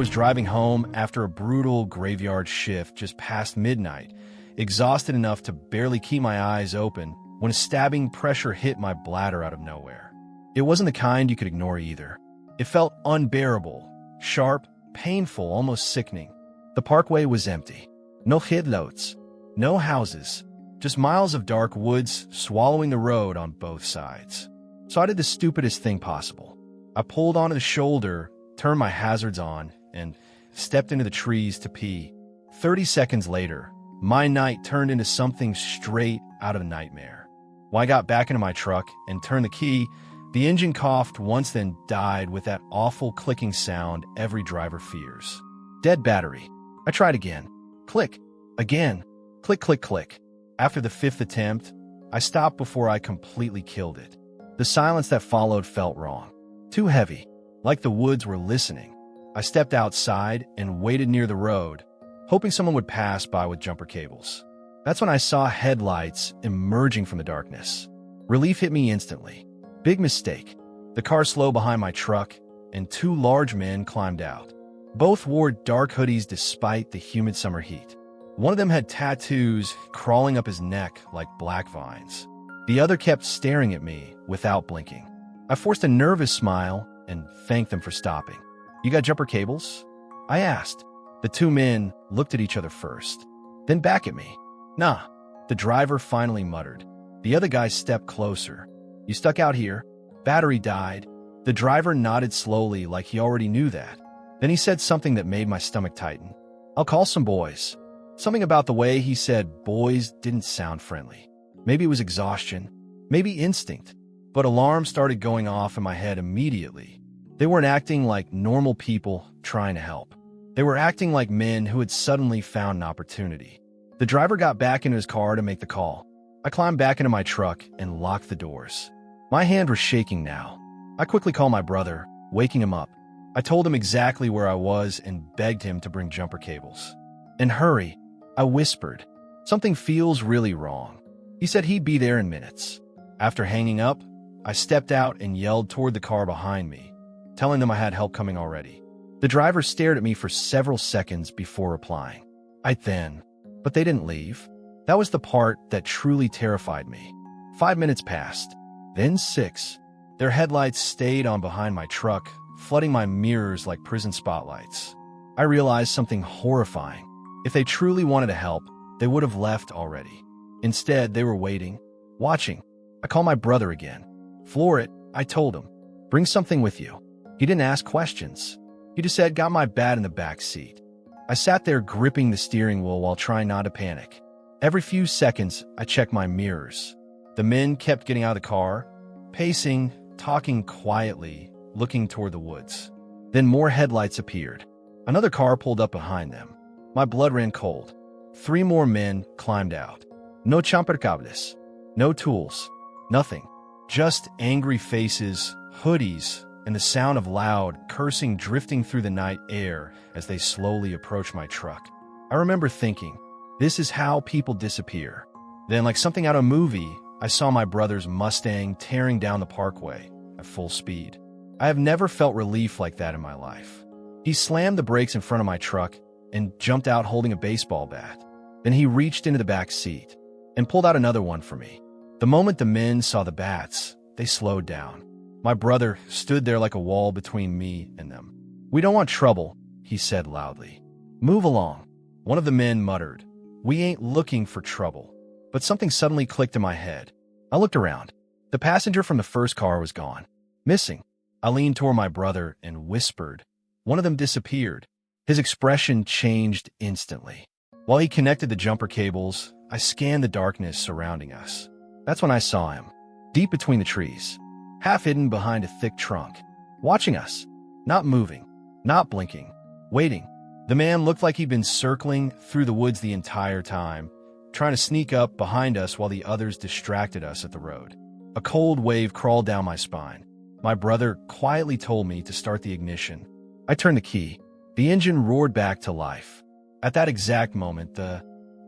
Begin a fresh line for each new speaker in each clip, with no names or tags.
was driving home after a brutal graveyard shift just past midnight, exhausted enough to barely keep my eyes open when a stabbing pressure hit my bladder out of nowhere. It wasn't the kind you could ignore either. It felt unbearable, sharp, painful, almost sickening. The parkway was empty. No headlights, no houses, just miles of dark woods swallowing the road on both sides. So I did the stupidest thing possible. I pulled onto the shoulder, turned my hazards on, and stepped into the trees to pee. 30 seconds later, my night turned into something straight out of a nightmare. When I got back into my truck and turned the key, the engine coughed once, then died with that awful clicking sound every driver fears. Dead battery. I tried again. Click. Again. Click, click, click. After the 5th attempt, I stopped before I completely killed it. The silence that followed felt wrong. Too heavy. Like the woods were listening. I stepped outside and waited near the road, hoping someone would pass by with jumper cables. That's when I saw headlights emerging from the darkness. Relief hit me instantly. Big mistake. The car slowed behind my truck, and 2 large men climbed out. Both wore dark hoodies despite the humid summer heat. One of them had tattoos crawling up his neck like black vines. The other kept staring at me without blinking. I forced a nervous smile and thanked them for stopping. "You got jumper cables?" I asked. The 2 men looked at each other first, then back at me. "Nah," the driver finally muttered. The other guy stepped closer. "You stuck out here? Battery died." The driver nodded slowly like he already knew that. Then he said something that made my stomach tighten. "I'll call some boys." Something about the way he said boys didn't sound friendly. Maybe it was exhaustion, maybe instinct, but alarms started going off in my head immediately. They weren't acting like normal people trying to help. They were acting like men who had suddenly found an opportunity. The driver got back into his car to make the call. I climbed back into my truck and locked the doors. My hand was shaking now. I quickly called my brother, waking him up. I told him exactly where I was and begged him to bring jumper cables. "And hurry," I whispered. "Something feels really wrong." He said he'd be there in minutes. After hanging up, I stepped out and yelled toward the car behind me, telling them I had help coming already. The driver stared at me for several seconds before replying. But they didn't leave. That was the part that truly terrified me. 5 minutes passed, then 6. Their headlights stayed on behind my truck, flooding my mirrors like prison spotlights. I realized something horrifying. If they truly wanted to help, they would have left already. Instead, they were waiting, watching. I called my brother again. "Floor it," I told him. "Bring something with you." He didn't ask questions. He just said, "Got my bat in the back seat." I sat there gripping the steering wheel while trying not to panic. Every few seconds, I checked my mirrors. The men kept getting out of the car, pacing, talking quietly, looking toward the woods. Then more headlights appeared. Another car pulled up behind them. My blood ran cold. 3 more men climbed out. No jumper cables, no tools, nothing. Just angry faces, hoodies, and the sound of loud cursing drifting through the night air as they slowly approached my truck. I remember thinking, this is how people disappear. Then, like something out of a movie, I saw my brother's Mustang tearing down the parkway at full speed. I have never felt relief like that in my life. He slammed the brakes in front of my truck and jumped out holding a baseball bat. Then he reached into the back seat and pulled out another one for me. The moment the men saw the bats, they slowed down. My brother stood there like a wall between me and them. "We don't want trouble," he said loudly. "Move along." One of the men muttered, "We ain't looking for trouble." But something suddenly clicked in my head. I looked around. The passenger from the first car was gone. Missing. I leaned toward my brother and whispered. One of them disappeared. His expression changed instantly. While he connected the jumper cables, I scanned the darkness surrounding us. That's when I saw him, deep between the trees, half hidden behind a thick trunk, watching us, not moving, not blinking, waiting. The man looked like he'd been circling through the woods the entire time, trying to sneak up behind us while the others distracted us at the road. A cold wave crawled down my spine. My brother quietly told me to start the ignition. I turned the key. The engine roared back to life. At that exact moment, the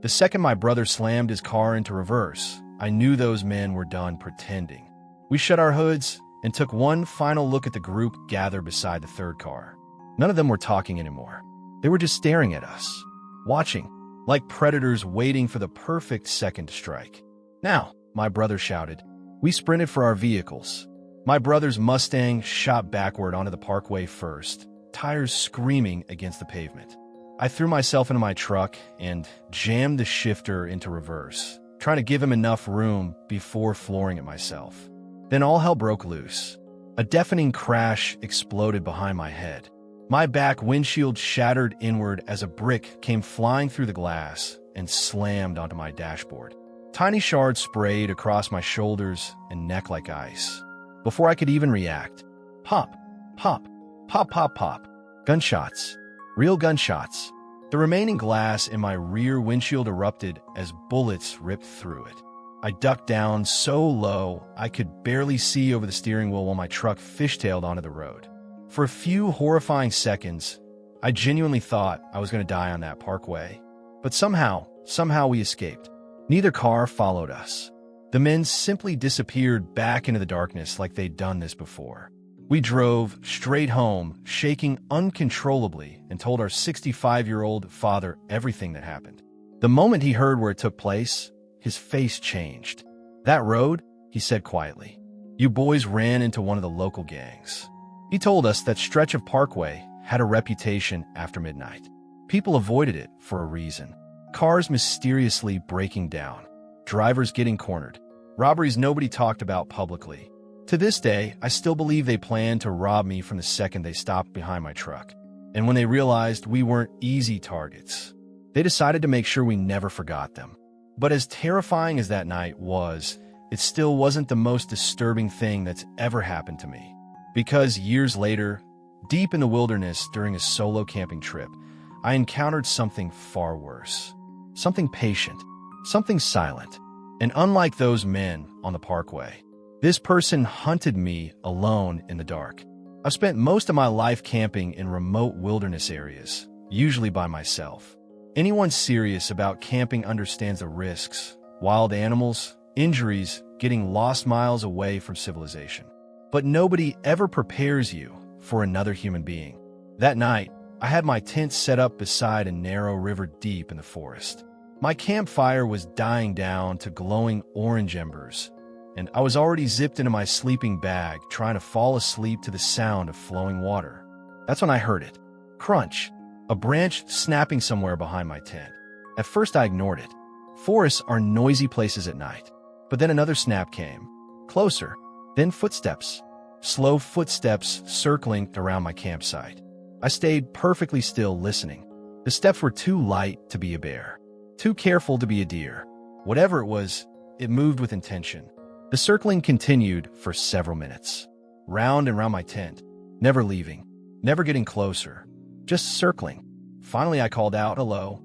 second my brother slammed his car into reverse, I knew those men were done pretending. We shut our hoods and took one final look at the group gathered beside the third car. None of them were talking anymore. They were just staring at us, watching, like predators waiting for the perfect second to strike. "Now," my brother shouted. We sprinted for our vehicles. My brother's Mustang shot backward onto the parkway first, tires screaming against the pavement. I threw myself into my truck and jammed the shifter into reverse, trying to give him enough room before flooring it myself. Then all hell broke loose. A deafening crash exploded behind my head. My back windshield shattered inward as a brick came flying through the glass and slammed onto my dashboard. Tiny shards sprayed across my shoulders and neck like ice. Before I could even react, pop, pop, pop, pop, pop. Gunshots. Real gunshots. The remaining glass in my rear windshield erupted as bullets ripped through it. I ducked down so low I could barely see over the steering wheel while my truck fishtailed onto the road. For a few horrifying seconds, I genuinely thought I was going to die on that parkway. But somehow we escaped. Neither car followed us. The men simply disappeared back into the darkness like they'd done this before. We drove straight home, shaking uncontrollably, and told our 65-year-old father everything that happened. The moment he heard where it took place, his face changed. "That road," he said quietly. "You boys ran into one of the local gangs." He told us that stretch of parkway had a reputation after midnight. People avoided it for a reason. Cars mysteriously breaking down, drivers getting cornered, robberies nobody talked about publicly. To this day, I still believe they planned to rob me from the second they stopped behind my truck. And when they realized we weren't easy targets, they decided to make sure we never forgot them. But as terrifying as that night was, it still wasn't the most disturbing thing that's ever happened to me. Because years later, deep in the wilderness during a solo camping trip, I encountered something far worse. Something patient, something silent. And unlike those men on the parkway, this person hunted me alone in the dark. I've spent most of my life camping in remote wilderness areas, usually by myself. Anyone serious about camping understands the risks: wild animals, injuries, getting lost miles away from civilization. But nobody ever prepares you for another human being. That night, I had my tent set up beside a narrow river deep in the forest. My campfire was dying down to glowing orange embers, and I was already zipped into my sleeping bag trying to fall asleep to the sound of flowing water. That's when I heard it. Crunch. A branch snapping somewhere behind my tent. At first I ignored it. Forests are noisy places at night. But then another snap came. Closer. Then footsteps. Slow footsteps circling around my campsite. I stayed perfectly still listening. The steps were too light to be a bear. Too careful to be a deer. Whatever it was, it moved with intention. The circling continued for several minutes, round and round my tent, never leaving, never getting closer, just circling. Finally, I called out, "Hello."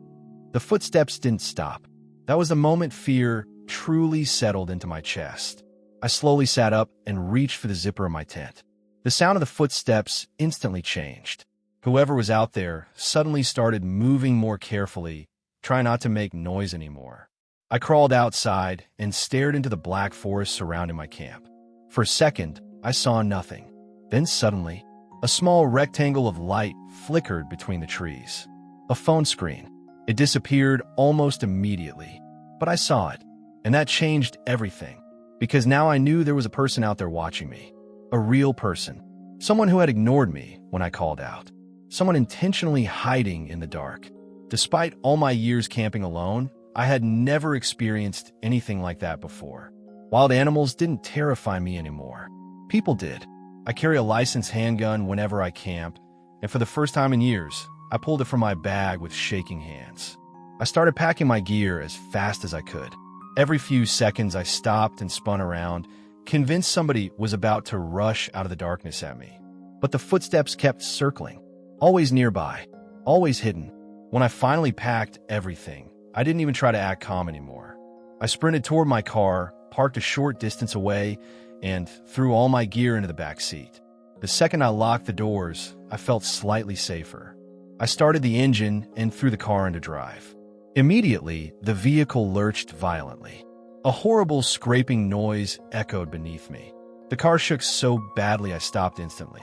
The footsteps didn't stop. That was the moment fear truly settled into my chest. I slowly sat up and reached for the zipper of my tent. The sound of the footsteps instantly changed. Whoever was out there suddenly started moving more carefully, trying not to make noise anymore. I crawled outside and stared into the black forest surrounding my camp. For a second, I saw nothing. Then suddenly, a small rectangle of light flickered between the trees. A phone screen. It disappeared almost immediately, but I saw it, and that changed everything, because now I knew there was a person out there watching me. A real person. Someone who had ignored me when I called out. Someone intentionally hiding in the dark. Despite all my years camping alone, I had never experienced anything like that before. Wild animals didn't terrify me anymore. People did. I carry a licensed handgun whenever I camp, and for the first time in years, I pulled it from my bag with shaking hands. I started packing my gear as fast as I could. Every few seconds, I stopped and spun around, convinced somebody was about to rush out of the darkness at me. But the footsteps kept circling, always nearby, always hidden. When I finally packed everything, I didn't even try to act calm anymore. I sprinted toward my car, parked a short distance away, and threw all my gear into the back seat. The second I locked the doors, I felt slightly safer. I started the engine and threw the car into drive. Immediately, the vehicle lurched violently. A horrible scraping noise echoed beneath me. The car shook so badly I stopped instantly.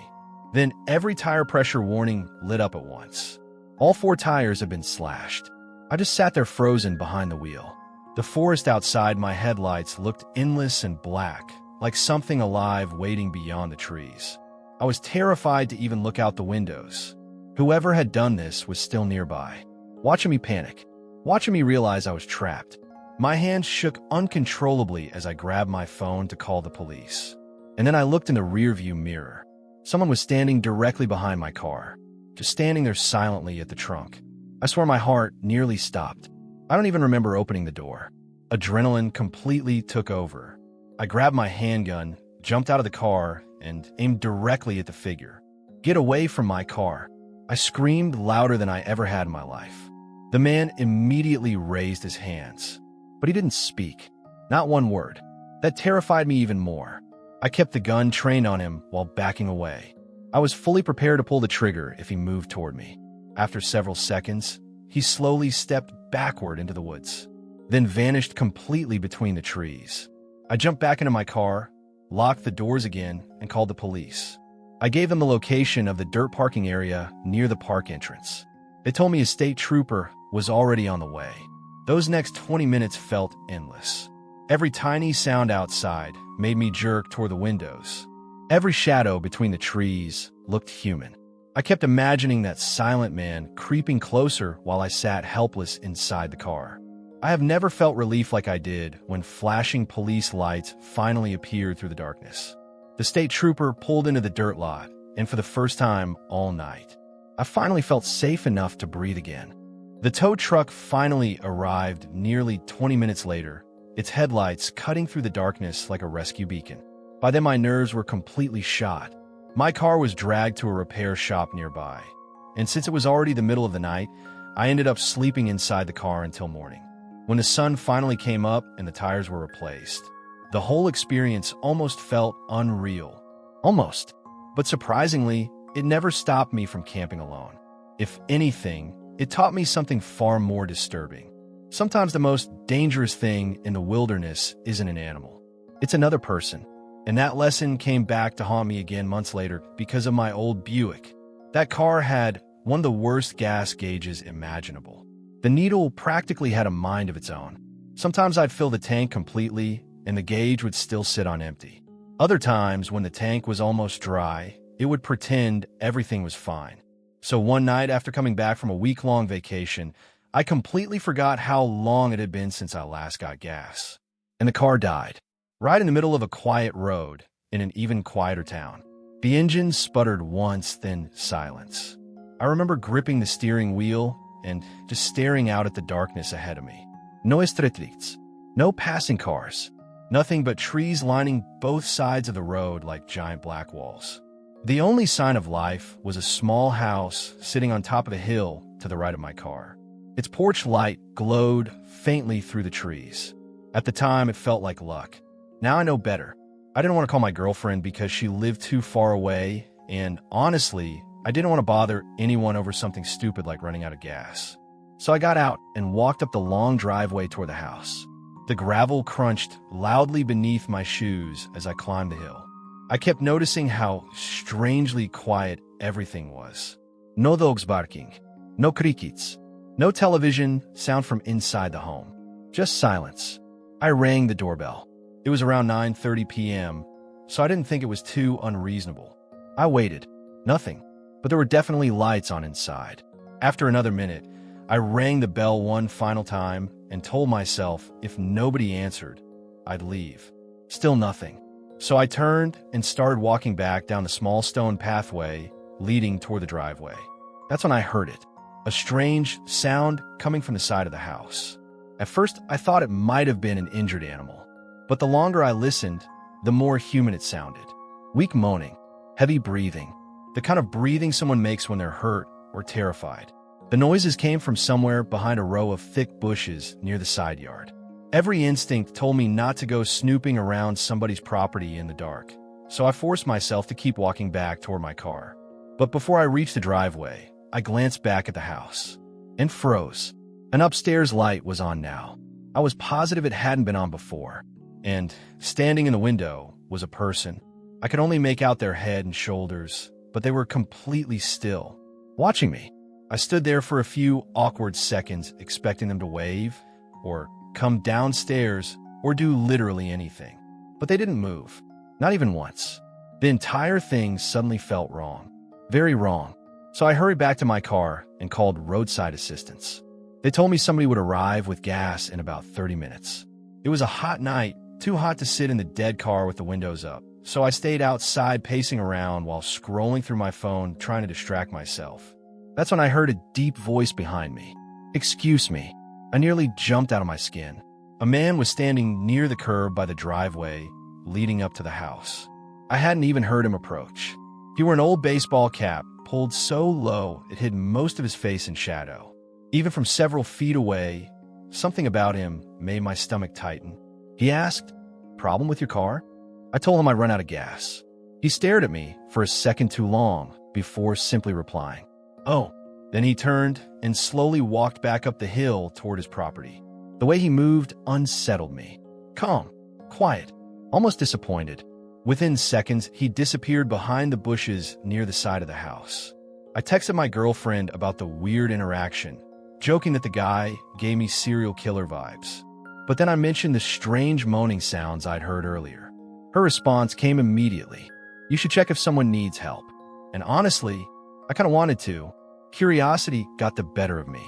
Then every tire pressure warning lit up at once. All 4 tires had been slashed. I just sat there frozen behind the wheel. The forest outside my headlights looked endless and black, like something alive waiting beyond the trees. I was terrified to even look out the windows. Whoever had done this was still nearby, watching me panic, watching me realize I was trapped. My hands shook uncontrollably as I grabbed my phone to call the police. And then I looked in the rearview mirror. Someone was standing directly behind my car, just standing there silently at the trunk. I swear my heart nearly stopped. I don't even remember opening the door. Adrenaline completely took over. I grabbed my handgun, jumped out of the car, and aimed directly at the figure. "Get away from my car!" I screamed louder than I ever had in my life. The man immediately raised his hands, but he didn't speak. Not one word. That terrified me even more. I kept the gun trained on him while backing away. I was fully prepared to pull the trigger if he moved toward me. After several seconds, he slowly stepped backward into the woods, then vanished completely between the trees. I jumped back into my car, locked the doors again, and called the police. I gave them the location of the dirt parking area near the park entrance. They told me a state trooper was already on the way. Those next 20 minutes felt endless. Every tiny sound outside made me jerk toward the windows. Every shadow between the trees looked human. I kept imagining that silent man creeping closer while I sat helpless inside the car. I have never felt relief like I did when flashing police lights finally appeared through the darkness. The state trooper pulled into the dirt lot, and for the first time all night, I finally felt safe enough to breathe again. The tow truck finally arrived nearly 20 minutes later, its headlights cutting through the darkness like a rescue beacon. By then my nerves were completely shot. My car was dragged to a repair shop nearby, and since it was already the middle of the night, I ended up sleeping inside the car until morning. When the sun finally came up and the tires were replaced, the whole experience almost felt unreal. Almost. But surprisingly, it never stopped me from camping alone. If anything, it taught me something far more disturbing. Sometimes the most dangerous thing in the wilderness isn't an animal. It's another person. And that lesson came back to haunt me again months later because of my old Buick. That car had one of the worst gas gauges imaginable. The needle practically had a mind of its own. Sometimes I'd fill the tank completely, and the gauge would still sit on empty. Other times, when the tank was almost dry, it would pretend everything was fine. So one night after coming back from a week-long vacation, I completely forgot how long it had been since I last got gas. And the car died, right in the middle of a quiet road in an even quieter town. The engine sputtered once, then silence. I remember gripping the steering wheel and just staring out at the darkness ahead of me. No estretrites, no passing cars, nothing but trees lining both sides of the road like giant black walls. The only sign of life was a small house sitting on top of a hill to the right of my car. Its porch light glowed faintly through the trees. At the time, it felt like luck. Now I know better. I didn't want to call my girlfriend because she lived too far away, and honestly, I didn't want to bother anyone over something stupid like running out of gas. So I got out and walked up the long driveway toward the house. The gravel crunched loudly beneath my shoes as I climbed the hill. I kept noticing how strangely quiet everything was. No dogs barking, no crickets, no television sound from inside the home. Just silence. I rang the doorbell. It was around 9:30 p.m., so I didn't think it was too unreasonable. I waited. Nothing. But there were definitely lights on inside. After another minute, I rang the bell one final time and told myself if nobody answered, I'd leave. Still nothing. So I turned and started walking back down the small stone pathway leading toward the driveway. That's when I heard it. A strange sound coming from the side of the house. At first, I thought it might have been an injured animal. But the longer I listened, the more human it sounded. Weak moaning, heavy breathing, the kind of breathing someone makes when they're hurt or terrified. The noises came from somewhere behind a row of thick bushes near the side yard. Every instinct told me not to go snooping around somebody's property in the dark, so I forced myself to keep walking back toward my car. But before I reached the driveway, I glanced back at the house and froze. An upstairs light was on now. I was positive it hadn't been on before. And standing in the window was a person. I could only make out their head and shoulders, but but they were completely still, watching me. I stood there for a few awkward seconds, expecting them to wave, or come downstairs, or do literally anything. But they didn't move, not even once. The entire thing suddenly felt wrong, very wrong. So I hurried back to my car and called roadside assistance. They told me somebody would arrive with gas in about 30 minutes. It was a hot night, too hot to sit in the dead car with the windows up, so I stayed outside pacing around while scrolling through my phone trying to distract myself. That's when I heard a deep voice behind me. "Excuse me." I nearly jumped out of my skin. A man was standing near the curb by the driveway leading up to the house. I hadn't even heard him approach. He wore an old baseball cap, pulled so low it hid most of his face in shadow. Even from several feet away, something about him made my stomach tighten. He asked, "Problem with your car?" I told him I'd run out of gas. He stared at me for a second too long before simply replying, "Oh." Then he turned and slowly walked back up the hill toward his property. The way he moved unsettled me. Calm, quiet, almost disappointed. Within seconds, he disappeared behind the bushes near the side of the house. I texted my girlfriend about the weird interaction, joking that the guy gave me serial killer vibes. But then I mentioned the strange moaning sounds I'd heard earlier. Her response came immediately. "You should check if someone needs help." And honestly, I kind of wanted to. Curiosity got the better of me.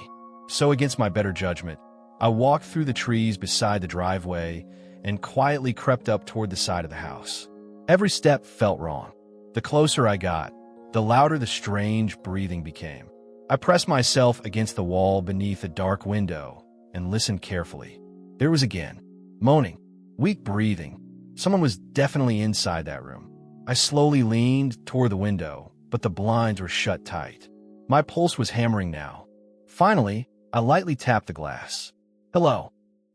So against my better judgment, I walked through the trees beside the driveway and quietly crept up toward the side of the house. Every step felt wrong. The closer I got, the louder the strange breathing became. I pressed myself against the wall beneath a dark window and listened carefully. There was again moaning, weak breathing. Someone was definitely inside that room. I slowly leaned toward the window, but the blinds were shut tight. My pulse was hammering now. Finally, I lightly tapped the glass. "Hello,"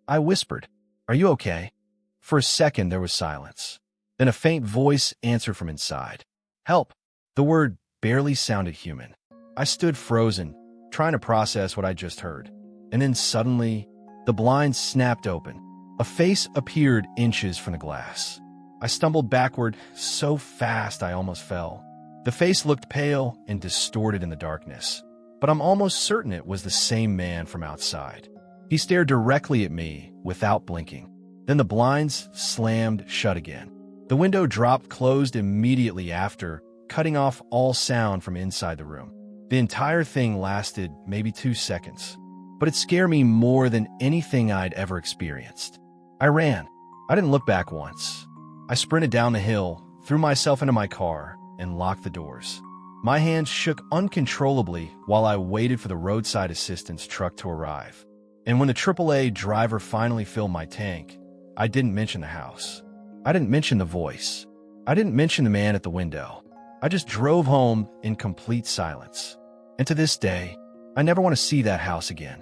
I whispered. "Are you okay?" For a second, there was silence. Then a faint voice answered from inside. "Help." The word barely sounded human. I stood frozen, trying to process what I just heard. And then suddenly, the blinds snapped open. A face appeared inches from the glass. I stumbled backward so fast I almost fell. The face looked pale and distorted in the darkness, but I'm almost certain it was the same man from outside. He stared directly at me without blinking. Then the blinds slammed shut again. The window dropped closed immediately after, cutting off all sound from inside the room. The entire thing lasted maybe 2 seconds, but it scared me more than anything I'd ever experienced. I ran. I didn't look back once. I sprinted down the hill, threw myself into my car, and locked the doors. My hands shook uncontrollably while I waited for the roadside assistance truck to arrive. And when the AAA driver finally filled my tank, I didn't mention the house. I didn't mention the voice. I didn't mention the man at the window. I just drove home in complete silence. And to this day, I never want to see that house again.